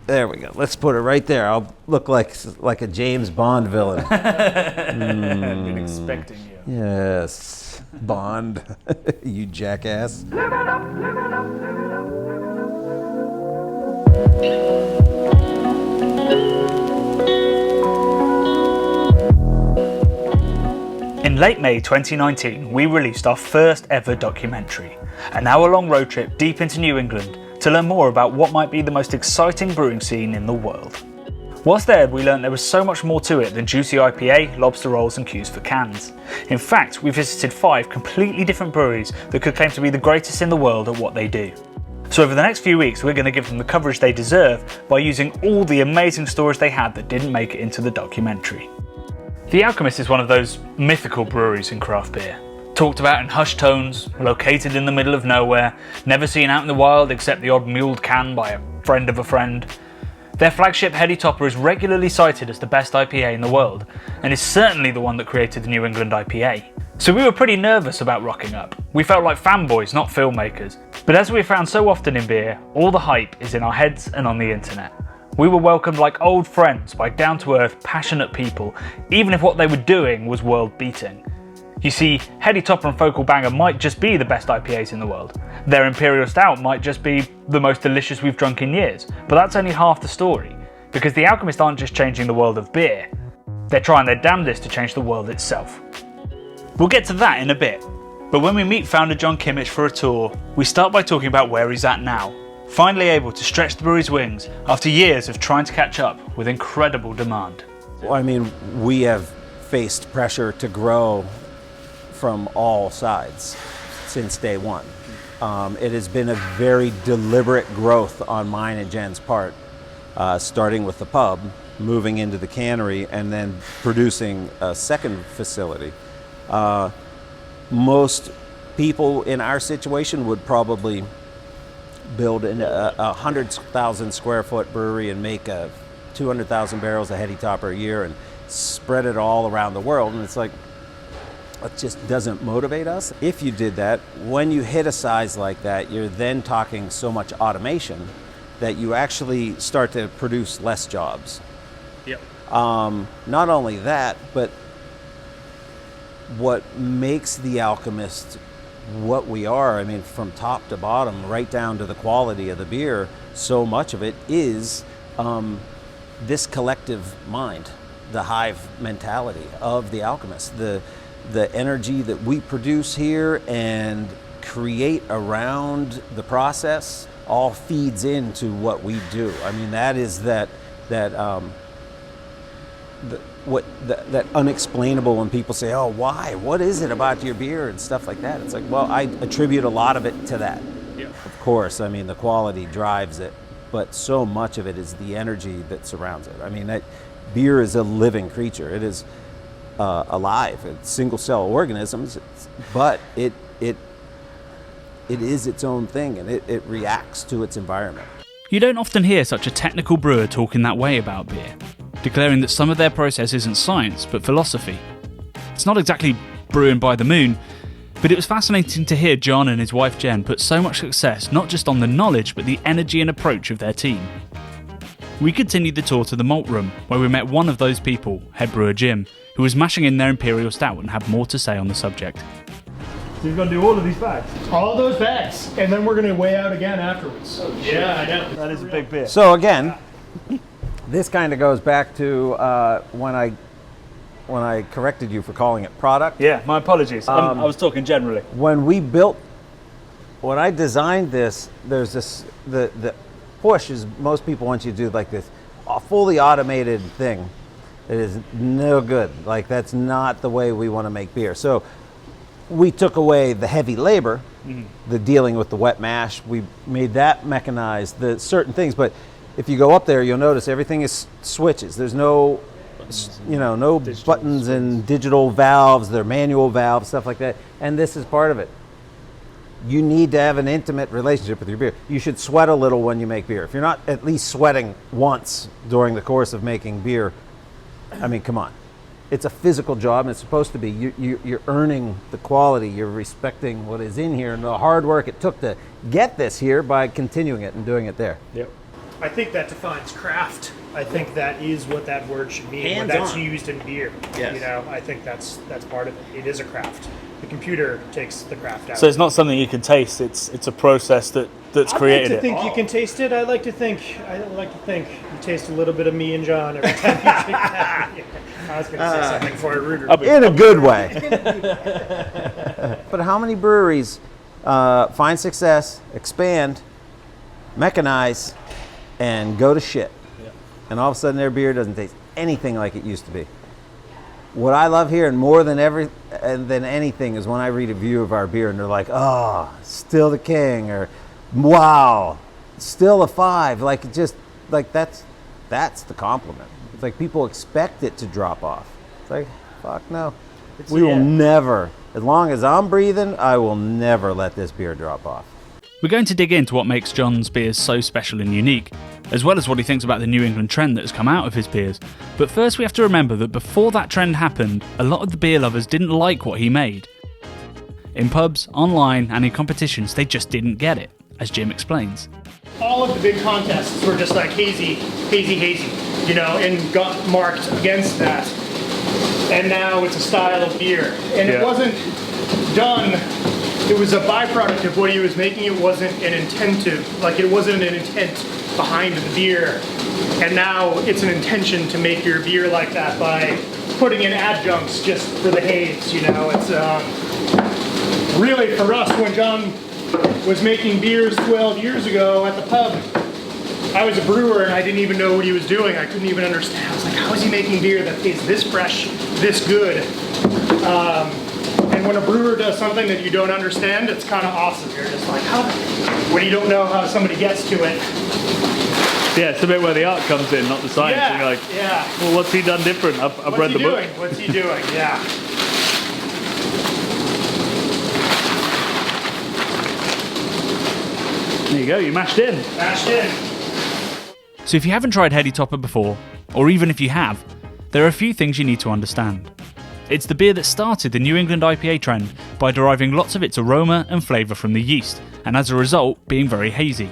There we go. Let's put it right there. I'll look like a James Bond villain. I've been expecting you. Yes, Bond, you jackass. Live it up, live it up, live it up. In late May 2019, we released our first ever documentary, an hour-long road trip deep into New England to learn more about what might be the most exciting brewing scene in the world. Whilst there, we learned there was so much more to it than juicy IPA, lobster rolls and queues for cans. In fact, we visited 5 completely different breweries that could claim to be the greatest in the world at what they do. So over the next few weeks, we're going to give them the coverage they deserve by using all the amazing stories they had that didn't make it into the documentary. The Alchemist is one of those mythical breweries in craft beer. Talked about in hushed tones, located in the middle of nowhere, never seen out in the wild except the odd muled can by a friend of a friend. Their flagship Heady Topper is regularly cited as the best IPA in the world, and is certainly the one that created the New England IPA. So we were pretty nervous about rocking up. We felt like fanboys, not filmmakers. But as we found so often in beer, all the hype is in our heads and on the internet. We were welcomed like old friends by down-to-earth, passionate people, even if what they were doing was world-beating. You see, Heady Topper and Focal Banger might just be the best IPAs in the world. Their Imperial Stout might just be the most delicious we've drunk in years. But that's only half the story, because the Alchemist aren't just changing the world of beer, they're trying their damnedest to change the world itself. We'll get to that in a bit, but when we meet founder John Kimmich for a tour, we start by talking about where he's at now, finally able to stretch the brewery's wings after years of trying to catch up with incredible demand. Well, I mean, we have faced pressure to grow from all sides since day one. It has been a very deliberate growth on mine and Jen's part, starting with the pub, moving into the cannery, and then producing a second facility. Most people in our situation would probably build a 100,000 square foot brewery and make 200,000 barrels of Heady Topper a year and spread it all around the world. And it's like, it just doesn't motivate us. If you did that, when you hit a size like that, you're then talking so much automation that you actually start to produce less jobs. Yep. Not only that, but what makes the Alchemist what we are, I mean, from top to bottom, right down to the quality of the beer, so much of it is this collective mind, the hive mentality of the Alchemist, the energy that we produce here and create around the process all feeds into what we do. I mean, that is that unexplainable when people say, oh, why? What is it about your beer and stuff like that? It's like, well, I attribute a lot of it to that. Yeah. Of course, I mean, the quality drives it, but so much of it is the energy that surrounds it. I mean, that beer is a living creature. It is alive. It's single-cell organisms, but it is its own thing, and it reacts to its environment. You don't often hear such a technical brewer talking that way about beer, declaring that some of their process isn't science, but philosophy. It's not exactly brewing by the moon, but it was fascinating to hear John and his wife Jen put so much success not just on the knowledge, but the energy and approach of their team. We continued the tour to the malt room, where we met one of those people, head brewer Jim, who was mashing in their Imperial Stout and had more to say on the subject. So you're going to do all of these bags? All those bags. And then we're going to weigh out again afterwards. Oh, yeah, I know. That is a big beer. So again, this kind of goes back to when I corrected you for calling it product. Yeah, my apologies. I was talking generally. When I designed this, there's this, the push is most people want you to do like this fully automated thing. It is no good. Like, that's not the way we want to make beer. So we took away the heavy labor, the dealing with the wet mash. We made that mechanized, the certain things. But if you go up there, you'll notice everything is switches. There's no, no digital buttons switches and digital valves. They're manual valves, stuff like that. And this is part of it. You need to have an intimate relationship with your beer. You should sweat a little when you make beer. If you're not at least sweating once during the course of making beer, I mean, come on. It's a physical job, and it's supposed to be. You're earning the quality. You're respecting what is in here and the hard work it took to get this here by continuing it and doing it there. Yep. I think that defines craft. I think that is what that word should mean when that's used in beer. Yes. You know, I think that's part of it. It is a craft. The computer takes the craft out. So it's not something you can taste. It's a process that's created I like to think you can taste it. I like to think you taste a little bit of me and John every time you drink that beer. I was going to say something before I ruined it. In a good way. But how many breweries find success, expand, mechanize, and go to shit? Yeah. And all of a sudden their beer doesn't taste anything like it used to be. What I love here, and more than anything, is when I read a review of our beer and they're like, "Oh, still the king," or "Wow, still a 5." Like, just like that's the compliment. It's like people expect it to drop off. It's like, fuck no. We will never, as long as I'm breathing, I will never let this beer drop off. We're going to dig into what makes John's beers so special and unique, as well as what he thinks about the New England trend that has come out of his beers. But first we have to remember that before that trend happened, a lot of the beer lovers didn't like what he made. In pubs, online, and in competitions, they just didn't get it, as Jim explains. All of the big contests were just like hazy, you know, and got marked against that. And now it's a style of beer. And it wasn't done. It was a byproduct of what he was making. It wasn't an it wasn't an intent behind the beer. And now it's an intention to make your beer like that by putting in adjuncts just for the haze, you know. It's really, for us, when John was making beers 12 years ago at the pub, I was a brewer and I didn't even know what he was doing. I couldn't even understand. I was like, how is he making beer that tastes this fresh, this good? And when a brewer does something that you don't understand, it's kind of awesome. You're just like, how? When you don't know how somebody gets to it. Yeah, it's the bit where the art comes in, not the science. Yeah, and you're like, well, what's he done different? I've read the book. What's he doing? Yeah. There you go, you mashed in. Mashed in. So if you haven't tried Heady Topper before, or even if you have, there are a few things you need to understand. It's the beer that started the New England IPA trend by deriving lots of its aroma and flavour from the yeast, and as a result, being very hazy.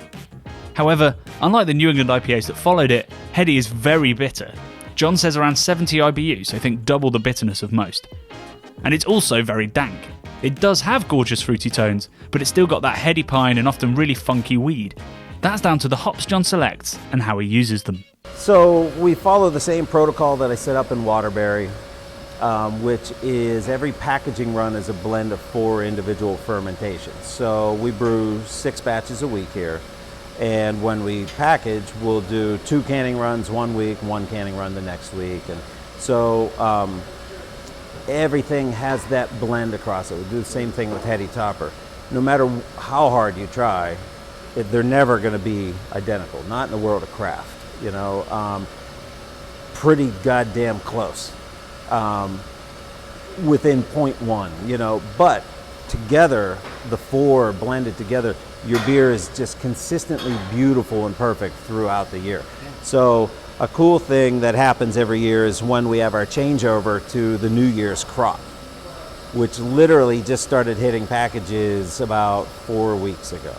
However, unlike the New England IPAs that followed it, Heady is very bitter. John says around 70 IBUs, so I think double the bitterness of most. And it's also very dank. It does have gorgeous fruity tones, but it's still got that heady pine and often really funky weed. That's down to the hops John selects and how he uses them. So we follow the same protocol that I set up in Waterbury, which is every packaging run is a blend of 4 individual fermentations. So we brew 6 batches a week here. And when we package, we'll do 2 canning runs one week, 1 canning run the next week. And so everything has that blend across it. We do the same thing with Heady Topper. No matter how hard you try, they're never going to be identical. Not in the world of craft, you know. Pretty goddamn close, within 0.1, you know. But together, the 4 blended together, your beer is just consistently beautiful and perfect throughout the year. So a cool thing that happens every year is when we have our changeover to the New Year's crop, which literally just started hitting packages about 4 weeks ago.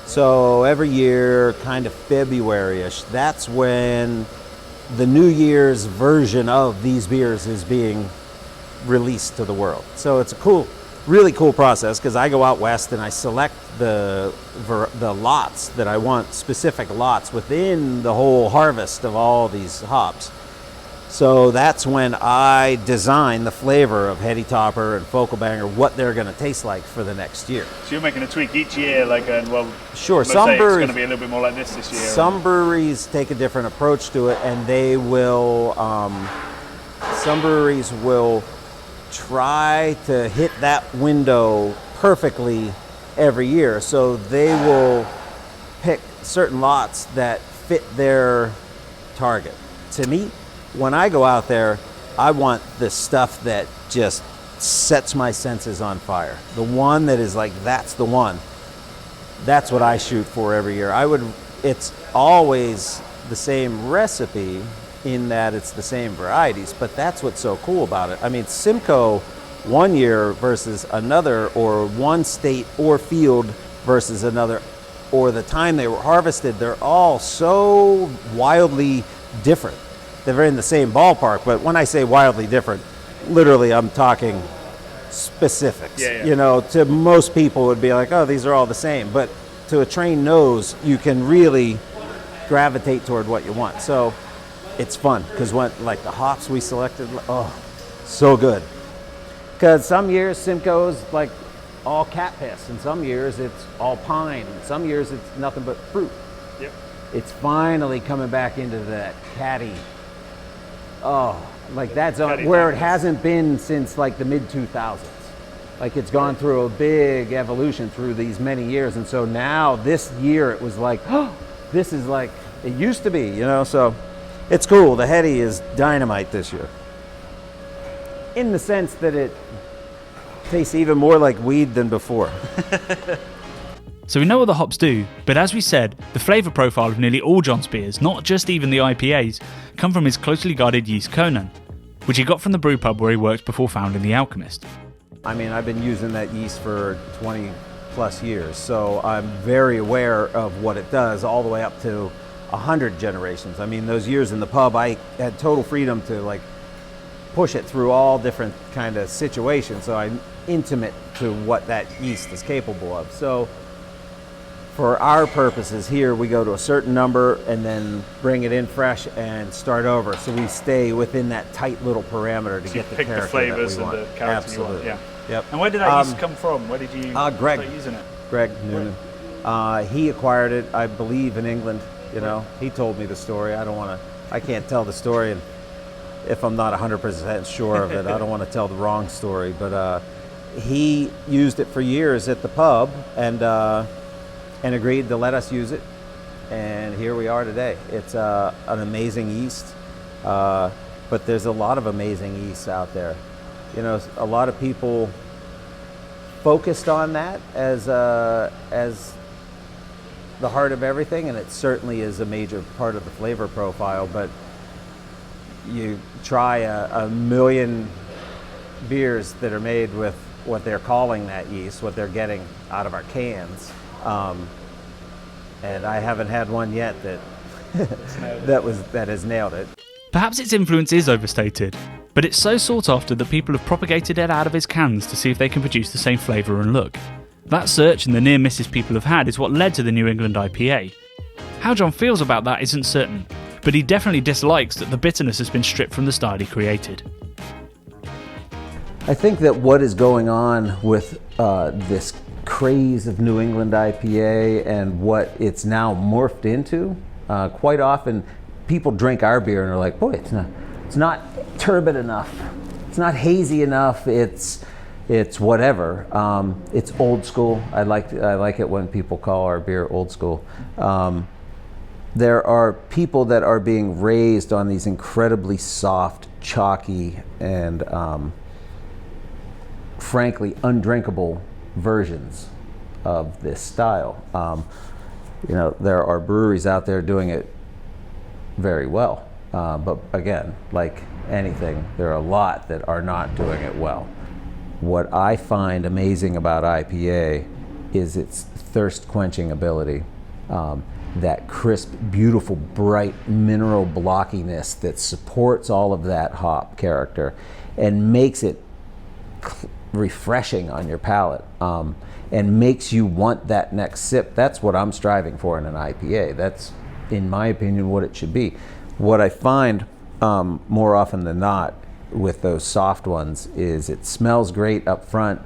So every year, kind of February-ish, that's when the New Year's version of these beers is being released to the world. So it's a cool, really cool process, because I go out west and I select the lots that I want, specific lots within the whole harvest of all these hops. So that's when I design the flavor of Heady Topper and Focal Banger, what they're going to taste like for the next year. So you're making a tweak each year, like, sure. Some breweries, it's going to be a little bit more like this year. Some breweries take a different approach to it, and they will. Some breweries will try to hit that window perfectly every year. So they will pick certain lots that fit their target. To me, when I go out there, I want the stuff that just sets my senses on fire. The one that is like, that's the one. That's what I shoot for every year. It's always the same recipe in that it's the same varieties, but that's what's so cool about it. I mean, Simcoe one year versus another, or one state or field versus another, or the time they were harvested, they're all so wildly different. They're in the same ballpark, but when I say wildly different, literally I'm talking specifics. You know, to most people it would be like, oh, these are all the same, but to a trained nose, you can really gravitate toward what you want. So it's fun, because when, like, the hops we selected, oh, so good. Because some years Simcoe's like all cat piss, and some years it's all pine, and some years it's nothing but fruit. Yep. It's finally coming back into that catty, like that's on, where it hasn't been since like the mid 2000s. Like, it's gone through a big evolution through these many years, and so now this year it was like, oh, this is like it used to be, you know. So it's cool. The Heady is dynamite this year, in the sense that it tastes even more like weed than before. So we know what the hops do, but as we said, the flavour profile of nearly all John's beers, not just even the IPAs, come from his closely guarded yeast Conan, which he got from the brew pub where he worked before founding the Alchemist. I mean, I've been using that yeast for 20 plus years, so I'm very aware of what it does all the way up to 100 generations. I mean, those years in the pub, I had total freedom to like push it through all different kind of situations, so I'm intimate to what that yeast is capable of. So for our purposes here, we go to a certain number and then bring it in fresh and start over. So we stay within that tight little parameter to get the character flavours that we want. and the character you want. Absolutely. Yeah. Yep. And where did that yeast come from? Where did you Greg. start using it? Greg Noonan. He acquired it, I believe, in England. You know, he told me the story. I can't tell the story, and if I'm not 100% sure of it, I don't want to tell the wrong story. But he used it for years at the pub, and agreed to let us use it, and here we are today. It's an amazing yeast, but there's a lot of amazing yeasts out there. You know, a lot of people focused on that as the heart of everything, and it certainly is a major part of the flavor profile, but you try a million beers that are made with what they're calling that yeast, what they're getting out of our cans, and I haven't had one yet that has nailed it. Perhaps its influence is overstated, but it's so sought after that people have propagated it out of his cans to see if they can produce the same flavour and look. That search and the near misses people have had is what led to the New England IPA. How John feels about that isn't certain, but he definitely dislikes that the bitterness has been stripped from the style he created. I think that what is going on with this craze of New England IPA and what it's now morphed into, quite often people drink our beer and are like, boy, it's not turbid enough, it's not hazy enough, it's whatever. It's old school. I like it when people call our beer old school. There are people that are being raised on these incredibly soft, chalky, and frankly undrinkable versions of this style. You know, there are breweries out there doing it very well, but again, like anything, there are a lot that are not doing it well. What I find amazing about IPA is its thirst quenching ability, that crisp, beautiful, bright mineral blockiness that supports all of that hop character and makes it refreshing on your palate, and makes you want that next sip. That's what I'm striving for in an IPA. That's, in my opinion, what it should be. What I find more often than not with those soft ones is it smells great up front.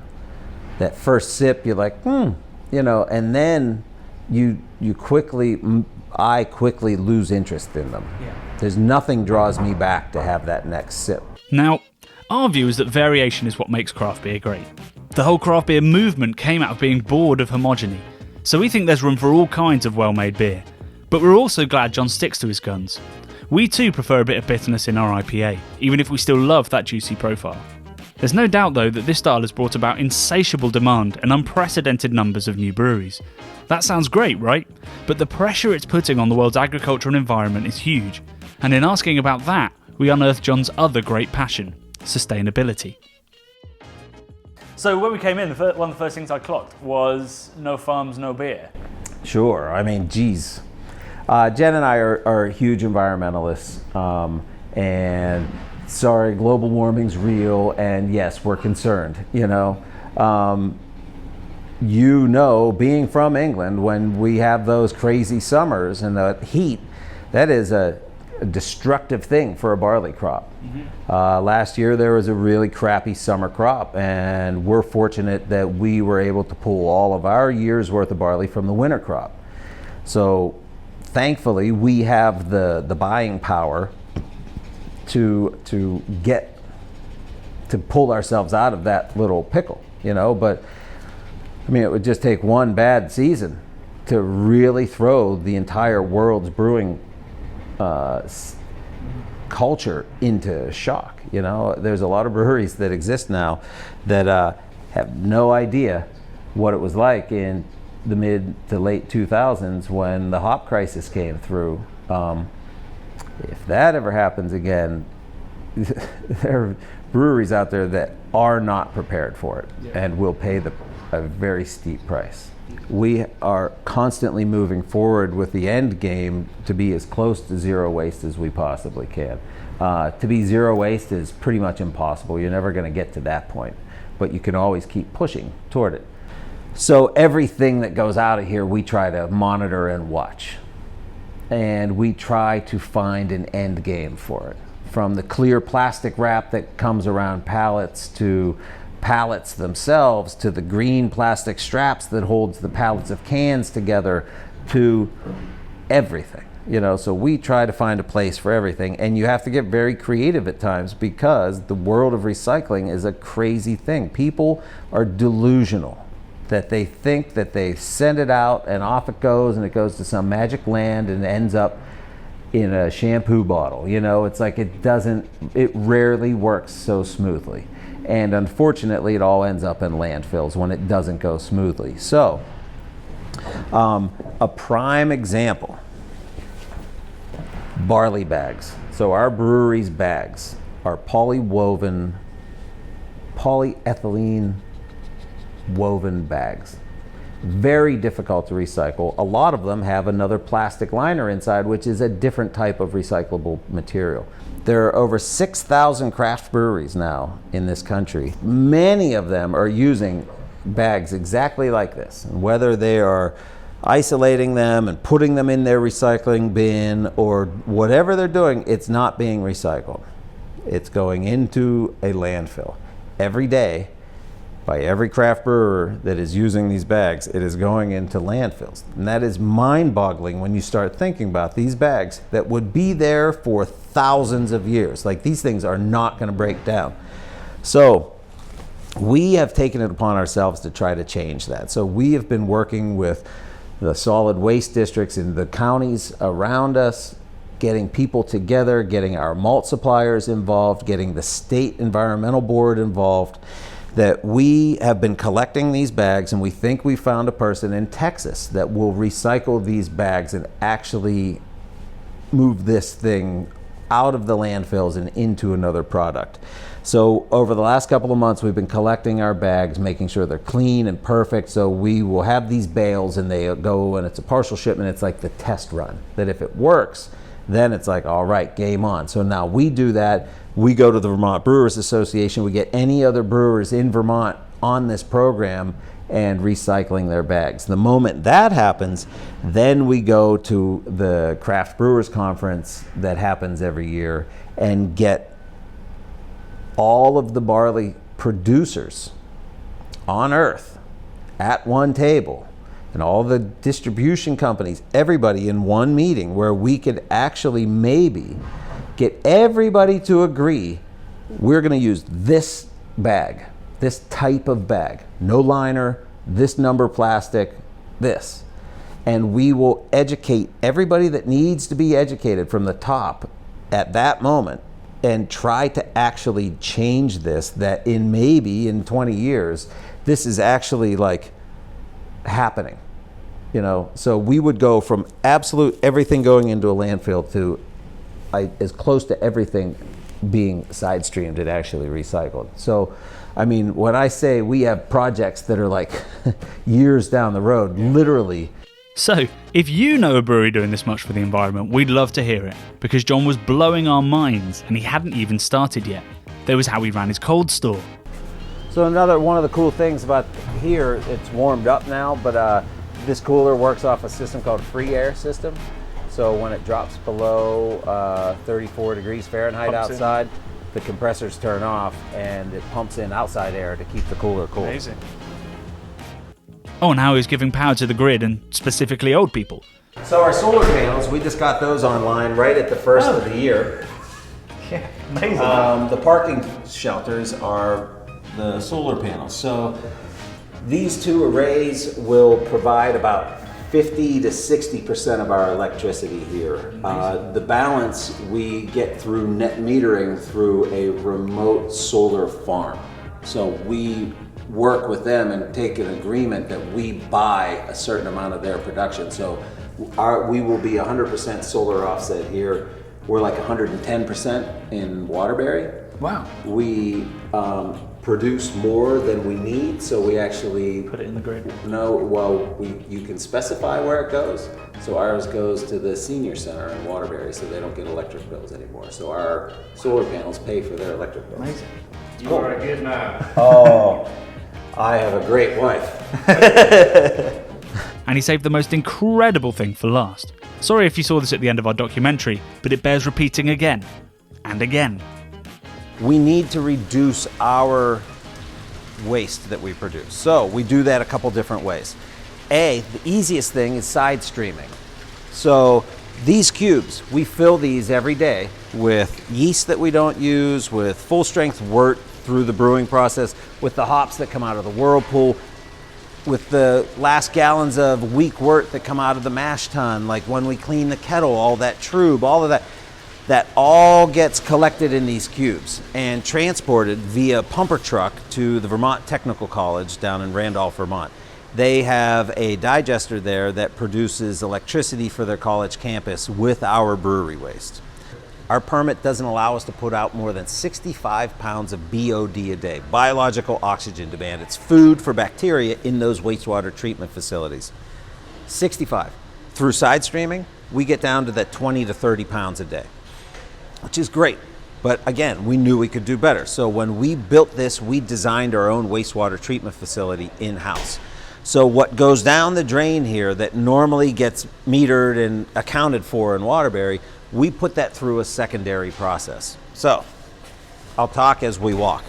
That first sip, you're like, you know, and then I quickly lose interest in them. Yeah. There's nothing draws me back to have that next sip. Now, our view is that variation is what makes craft beer great. The whole craft beer movement came out of being bored of homogeny, so we think there's room for all kinds of well-made beer. But we're also glad John sticks to his guns. We too prefer a bit of bitterness in our IPA, even if we still love that juicy profile. There's no doubt though that this style has brought about insatiable demand and unprecedented numbers of new breweries. That sounds great, right? But the pressure it's putting on the world's agriculture and environment is huge. And in asking about that, we unearthed John's other great passion, sustainability. So when we came in, one of the first things I clocked was no farms, no beer. Sure. I mean, geez. Jen and I are huge environmentalists, and sorry, global warming's real, and yes, we're concerned. Being from England, when we have those crazy summers and the heat, that is a destructive thing for a barley crop. Last year there was a really crappy summer crop, and we're fortunate that we were able to pull all of our year's worth of barley from the winter crop. So thankfully we have the buying power to pull ourselves out of that little pickle, but I mean, it would just take one bad season to really throw the entire world's brewing culture into shock. There's a lot of breweries that exist now that have no idea what it was like in the mid to late 2000s when the hop crisis came through. If that ever happens again, there are breweries out there that are not prepared for it and will pay a very steep price. We are constantly moving forward with the end game to be as close to zero waste as we possibly can. To be zero waste is pretty much impossible. You're never going to get to that point, but you can always keep pushing toward it. So everything that goes out of here, we try to monitor and watch. And we try to find an end game for it. From the clear plastic wrap that comes around pallets to pallets themselves, to the green plastic straps that holds the pallets of cans together, to everything. So we try to find a place for everything, and you have to get very creative at times because the world of recycling is a crazy thing. People are delusional that they think that they send it out and off it goes, and it goes to some magic land and ends up in a shampoo bottle. It's like it rarely works so smoothly. And unfortunately, it all ends up in landfills when it doesn't go smoothly. So, a prime example, barley bags. So our brewery's bags are polyethylene woven bags. Very difficult to recycle. A lot of them have another plastic liner inside, which is a different type of recyclable material. There are over 6,000 craft breweries now in this country. Many of them are using bags exactly like this. And whether they are isolating them and putting them in their recycling bin or whatever they're doing, it's not being recycled. It's going into a landfill. Every day, by every craft brewer that is using these bags, it is going into landfills. And that is mind-boggling when you start thinking about these bags that would be there for thousands of years. Like, these things are not going to break down. So we have taken it upon ourselves to try to change that. So we have been working with the solid waste districts in the counties around us, getting people together, getting our malt suppliers involved, getting the state environmental board involved, that we have been collecting these bags, and we think we found a person in Texas that will recycle these bags and actually move this thing out of the landfills and into another product. So over the last couple of months, we've been collecting our bags, making sure they're clean and perfect. So we will have these bales and they go, and it's a partial shipment. It's like the test run, that if it works, then it's like, all right, game on. So now we do that. We go to the Vermont Brewers Association. We get any other brewers in Vermont on this program and recycling their bags. The moment that happens, then we go to the Craft Brewers Conference that happens every year and get all of the barley producers on earth at one table, and all the distribution companies, everybody in one meeting where we could actually maybe get everybody to agree we're going to use this bag, this type of bag, no liner, this number plastic, this. And we will educate everybody that needs to be educated from the top at that moment and try to actually change this, that in maybe in 20 years, this is actually like happening. So we would go from absolute everything going into a landfill to as close to everything being side streamed and actually recycled. So, I mean, when I say we have projects that are like years down the road, literally So, if you know a brewery doing this much for the environment, we'd love to hear it, because John was blowing our minds and he hadn't even started yet. There was how he ran his cold store. So one of the cool things about here, it's warmed up now, but this cooler works off a system called free air system. So when it drops below 34 degrees Fahrenheit outside, the compressors turn off and it pumps in outside air to keep the cooler cool. Amazing. Oh, and how he's giving power to the grid, and specifically old people. So our solar panels, we just got those online right at the first of the year. Yeah, amazing. The parking shelters are the solar panels. So these two arrays will provide about 50 to 60% of our electricity here. The balance we get through net metering through a remote solar farm. So we work with them and take an agreement that we buy a certain amount of their production. So we will be 100% solar offset here. We're like 110% in Waterbury. Wow. We produce more than we need, so we actually Put it in the grid. you can specify where it goes. So ours goes to the senior center in Waterbury, so they don't get electric bills anymore. So our solar panels pay for their electric bills. Amazing. You are a good man. Oh, I have a great wife. And he saved the most incredible thing for last. Sorry if you saw this at the end of our documentary, but it bears repeating again and again. We need to reduce our waste that we produce. So we do that a couple different ways. The easiest thing is side streaming. So these cubes, we fill these every day with yeast that we don't use, with full strength wort through the brewing process, with the hops that come out of the whirlpool, with the last gallons of weak wort that come out of the mash tun, like when we clean the kettle, all that trub, all of that. That all gets collected in these cubes and transported via pumper truck to the Vermont Technical College down in Randolph, Vermont. They have a digester there that produces electricity for their college campus with our brewery waste. Our permit doesn't allow us to put out more than 65 pounds of BOD a day, biological oxygen demand. It's food for bacteria in those wastewater treatment facilities. 65. Through side streaming, we get down to that 20 to 30 pounds a day, which is great. But again, we knew we could do better. So when we built this, we designed our own wastewater treatment facility in-house. So what goes down the drain here that normally gets metered and accounted for in Waterbury, we put that through a secondary process. So I'll talk as we walk.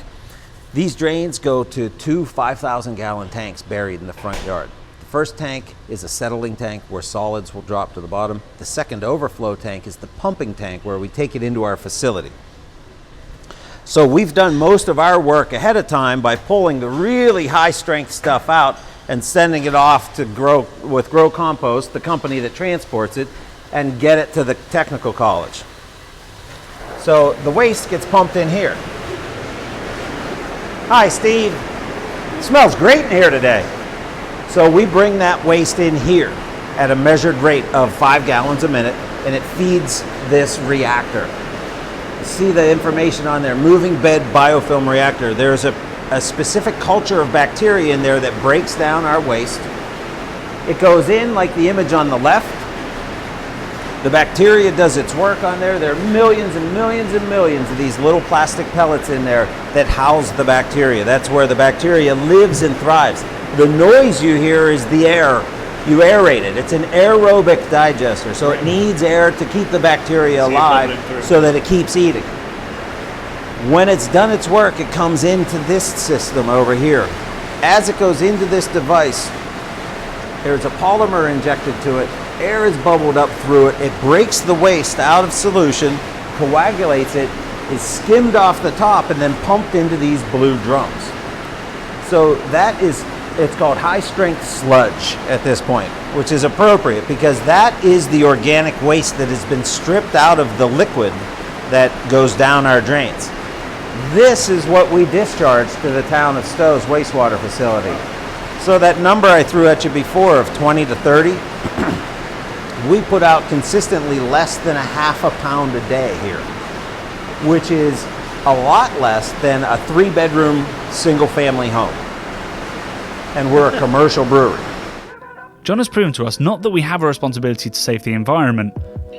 These drains go to two 5,000 gallon tanks buried in the front yard. The first tank is a settling tank where solids will drop to the bottom. The second overflow tank is the pumping tank where we take it into our facility. So we've done most of our work ahead of time by pulling the really high strength stuff out and sending it off to Grow Compost, the company that transports it, and get it to the technical college. So the waste gets pumped in here. Hi, Steve. It smells great in here today. So we bring that waste in here at a measured rate of 5 gallons a minute, and it feeds this reactor. You see the information on there, moving bed biofilm reactor. There's a specific culture of bacteria in there that breaks down our waste. It goes in like the image on the left. The bacteria does its work on there. There are millions and millions and millions of these little plastic pellets in there that house the bacteria. That's where the bacteria lives and thrives. The noise you hear is the air. You aerate it. It's an aerobic digester, so it needs air to keep the bacteria alive so that it keeps eating. When it's done its work, it comes into this system over here. As it goes into this device, there's a polymer injected to it. Air is bubbled up through it. It breaks the waste out of solution, coagulates it, is skimmed off the top, and then pumped into these blue drums. So that is, it's called high strength sludge at this point, which is appropriate because that is the organic waste that has been stripped out of the liquid that goes down our drains. This is what we discharge to the town of Stowe's wastewater facility. So that number I threw at you before of 20 to 30, we put out consistently less than a half a pound a day here, which is a lot less than a 3-bedroom single family home. And we're a commercial brewery. John has proven to us not that we have a responsibility to save the environment.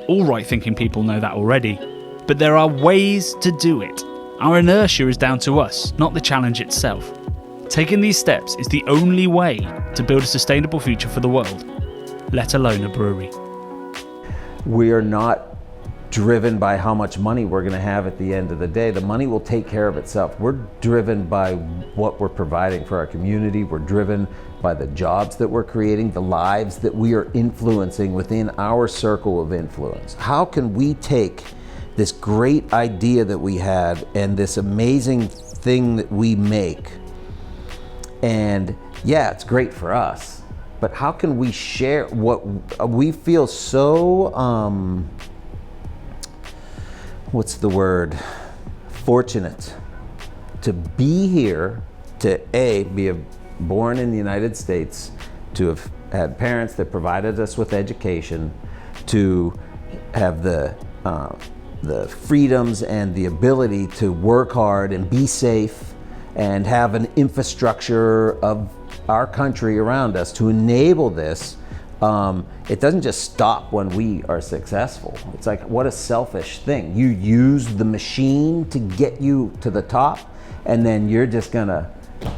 All right-thinking people know that already. But there are ways to do it. Our inertia is down to us, not the challenge itself. Taking these steps is the only way to build a sustainable future for the world, let alone a brewery. We are not driven by how much money we're going to have at the end of the day. The money will take care of itself. We're driven by what we're providing for our community. We're driven by the jobs that we're creating, the lives that we are influencing within our circle of influence. How can we take this great idea that we had and this amazing thing that we make, and yeah, it's great for us, but how can we share what we feel so, what's the word, fortunate to be here, to be born in the United States, to have had parents that provided us with education, to have the freedoms and the ability to work hard and be safe and have an infrastructure of our country around us to enable this. It doesn't just stop when we are successful. It's like, what a selfish thing. You use the machine to get you to the top, and then you're just gonna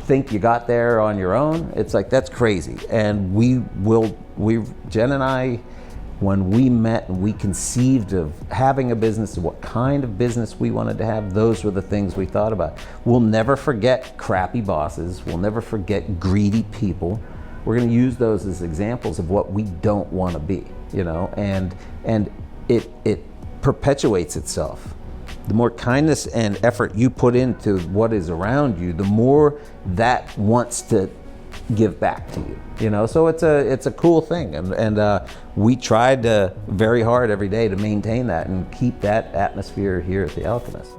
think you got there on your own. It's like, that's crazy. And Jen and I, when we met and we conceived of having a business, what kind of business we wanted to have, those were the things we thought about. We'll never forget crappy bosses. We'll never forget greedy people. We're going to use those as examples of what we don't want to be, you know, and it perpetuates itself. The more kindness and effort you put into what is around you, the more that wants to give back to you, you know. So it's a cool thing, and we tried very hard every day to maintain that and keep that atmosphere here at the Alchemist.